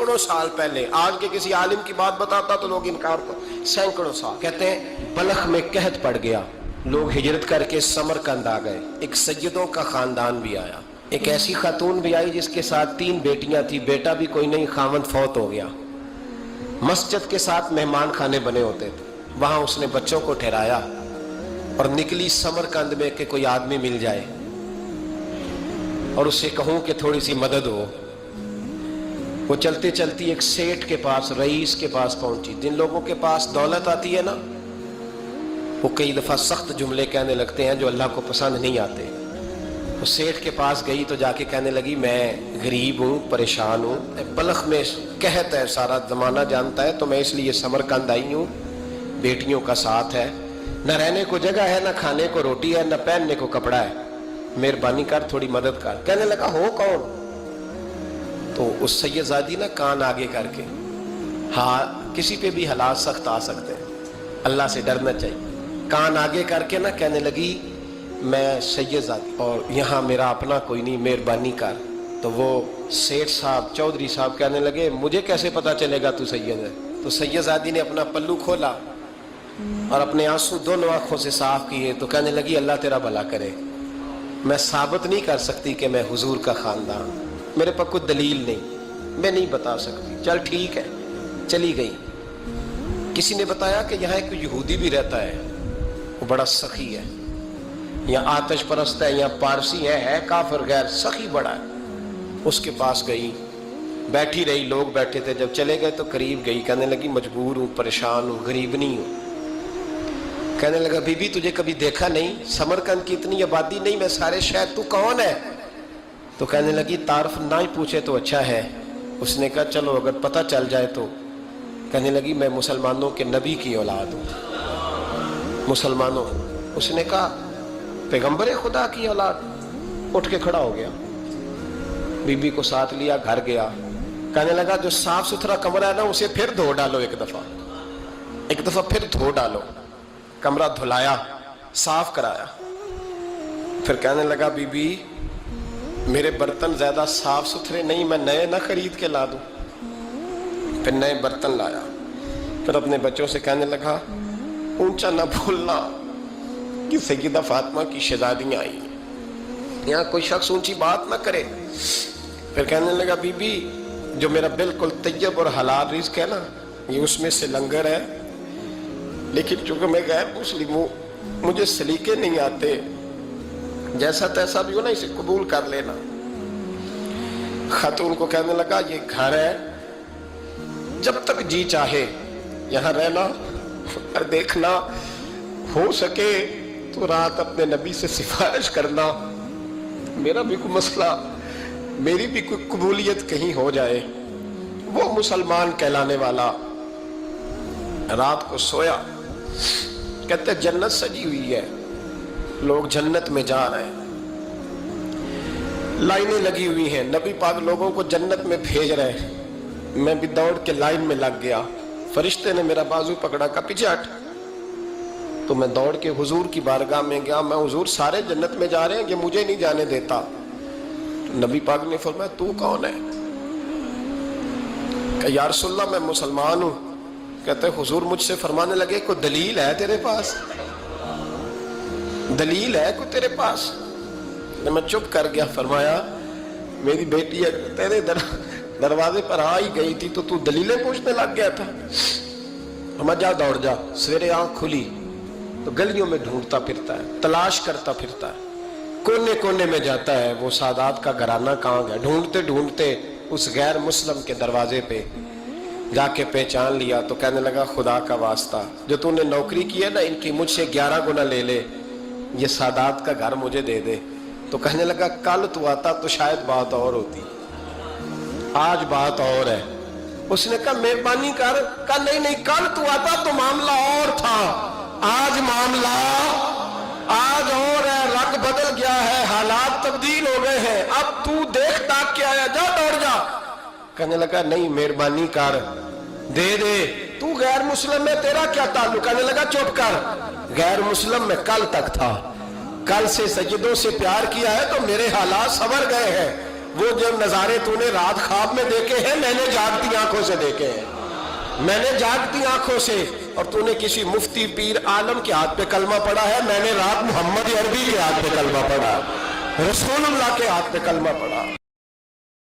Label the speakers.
Speaker 1: سینکڑوں سال پہلے، آج کے کسی عالم کی بات بتاتا تو لوگ انکار کرتے، سینکڑوں سال۔ کہتے ہیں بلخ میں قحط پڑ گیا، لوگ ہجرت کر کے سمرقند آ گئے، ایک سیدوں کا خاندان بھی آیا، ایک ایسی خاتون بھی آئی جس کے ساتھ 3 بیٹیاں تھیں، بیٹا بھی کوئی نہیں، خاوند فوت ہو گیا۔ مسجد کے ساتھ مہمان خانے بنے ہوتے تھے، وہاں اس نے بچوں کو ٹھہرایا اور نکلی سمرقند میں کہ کوئی آدمی مل جائے اور اس سے کہوں کہ تھوڑی سی مدد ہو۔ وہ چلتے چلتی ایک سیٹھ کے پاس، رئیس کے پاس پہنچی۔ جن لوگوں کے پاس دولت آتی ہے نا، وہ کئی دفعہ سخت جملے کہنے لگتے ہیں جو اللہ کو پسند نہیں آتے۔ وہ سیٹھ کے پاس گئی تو جا کے کہنے لگی میں غریب ہوں، پریشان ہوں، بلخ میں قحط ہے، سارا زمانہ جانتا ہے، تو میں اس لیے سمرقند آئی ہوں، بیٹیوں کا ساتھ ہے، نہ رہنے کو جگہ ہے، نہ کھانے کو روٹی ہے، نہ پہننے کو کپڑا ہے، مہربانی کر تھوڑی مدد کر۔ کہنے لگا ہو کون؟ تو اس سیدزادی نا کان آگے کر کے، ہاں کسی پہ بھی حالات سخت آ سکتے ہیں، اللہ سے ڈرنا چاہیے، کان آگے کر کے نا کہنے لگی میں سیدزادی اور یہاں میرا اپنا کوئی نہیں، مہربانی کر۔ تو وہ سیٹھ صاحب، چودھری صاحب کہنے لگے مجھے کیسے پتا چلے گا تو سید ہے؟ تو سیدزادی نے اپنا پلو کھولا اور اپنے آنسو دونوں آنکھوں سے صاف کیے تو کہنے لگی اللہ تیرا بھلا کرے، میں ثابت نہیں کر سکتی کہ میں حضور کا خاندان، میرے پاس کوئی دلیل نہیں، میں نہیں بتا سکتی، چل ٹھیک ہے، چلی گئی۔ کسی نے بتایا کہ یہاں ایک یہودی بھی رہتا ہے، وہ بڑا سخی ہے، یا آتش پرست ہے، یا پارسی ہے کافر غیر، سخی بڑا ہے۔ اس کے پاس گئی، بیٹھی رہی، لوگ بیٹھے تھے، جب چلے گئے تو قریب گئی، کہنے لگی مجبور ہوں، پریشان ہوں، غریب نہیں ہوں۔ کہنے لگا بی بی تجھے کبھی دیکھا نہیں، سمرقند کی اتنی آبادی نہیں، میں سارے شہر، تو کون ہے؟ تو کہنے لگی تعارف نہ ہی پوچھے تو اچھا ہے۔ اس نے کہا چلو اگر پتہ چل جائے تو۔ کہنے لگی میں مسلمانوں کے نبی کی اولاد ہوں، مسلمانوں۔ اس نے کہا پیغمبر خدا کی اولاد؟ اٹھ کے کھڑا ہو گیا، بی بی کو ساتھ لیا، گھر گیا، کہنے لگا جو صاف ستھرا کمرہ ہے نا اسے پھر دھو ڈالو، ایک دفعہ پھر دھو ڈالو۔ کمرہ دھلایا، صاف کرایا، پھر کہنے لگا بی بی میرے برتن زیادہ صاف ستھرے نہیں، میں نئے نہ خرید کے لا دوں۔ پھر نئے برتن لایا، پھر اپنے بچوں سے کہنے لگا اونچا نہ بھولنا کہ سیدہ فاطمہ کی شہزادیاں آئی، یہاں کوئی شخص اونچی بات نہ کرے۔ پھر کہنے لگا بی بی جو میرا بالکل طیب اور حلال رزق ہے نا، یہ اس میں سے لنگر ہے، لیکن چونکہ میں غیر مسلم ہوں، مجھے سلیقے نہیں آتے، جیسا تیسا بھی ہو نا اسے قبول کر لینا۔ خاتون کو کہنے لگا یہ گھر ہے، جب تک جی چاہے یہاں رہنا، اور دیکھنا ہو سکے تو رات اپنے نبی سے سفارش کرنا، میرا بھی کوئی مسئلہ، میری بھی کوئی قبولیت کہیں ہو جائے۔ وہ مسلمان کہلانے والا رات کو سویا، کہتے جنت سجی ہوئی ہے، لوگ جنت میں جا رہے ہیں، لائنیں لگی ہوئی ہیں، نبی پاک لوگوں کو جنت میں بھیج رہے ہیں، میں بھی دوڑ کے لائن میں لگ گیا، فرشتے نے میرا بازو پکڑا، کہا پیچھے ہٹ، تو میں دوڑ کے حضور کی بارگاہ میں گیا، میں حضور سارے جنت میں جا رہے ہیں، یہ مجھے نہیں جانے دیتا۔ تو نبی پاک نے فرمایا تو کون ہے؟ کہ یا رسول اللہ میں مسلمان ہوں۔ کہتے حضور مجھ سے فرمانے لگے کوئی دلیل ہے تیرے پاس؟ دلیل ہے کوئی تیرے پاس؟ میں چپ کر گیا، فرمایا میری بیٹی تیرے دروازے پر آ ہی گئی تھی تو دلیلیں پوچھنے لگ گیا تھا۔ ہمیں جا دوڑ جا، سویرے آنکھ کھلی تو گلیوں میں ڈھونڈتا پھرتا ہے، تلاش کرتا پھرتا ہے، کونے کونے میں جاتا ہے وہ سادات کا گھرانہ کہاں گیا، ڈھونڈتے ڈھونڈتے اس غیر مسلم کے دروازے پہ جا کے پہچان لیا تو کہنے لگا خدا کا واسطہ جو تو نے نوکری کی ہے نا ان کی مجھ سے 11 گنا لے لے، یہ سادات کا گھر مجھے دے دے۔ تو کہنے لگا کل تو آتا تو شاید بات اور ہوتی، آج بات اور ہے۔ اس نے کہا مہربانی کر، کہا نہیں کل تو آتا تو معاملہ اور تھا، آج معاملہ آج اور ہے، رنگ بدل گیا ہے، حالات تبدیل ہو گئے ہیں، اب تو دیکھ تاک کے آیا، جا دوڑ جا۔ کہنے لگا نہیں مہربانی کر، دے دے، تو غیر مسلم میں تیرا کیا تعلق؟ کہنے لگا چپ کر، غیر مسلم میں کل تک تھا، کل سے سیدوں سے پیار کیا ہے تو میرے حالات سنور گئے ہیں، وہ جو نظارے تو نے رات خواب میں دیکھے ہیں میں نے جاگتی آنکھوں سے دیکھے ہیں، میں نے جاگتی آنکھوں سے۔ اور تو نے کسی مفتی پیر عالم کے ہاتھ پہ کلمہ پڑھا ہے، میں نے رات محمد عربی کے ہاتھ پہ کلمہ پڑھا، رسول اللہ کے ہاتھ پہ کلمہ پڑھا۔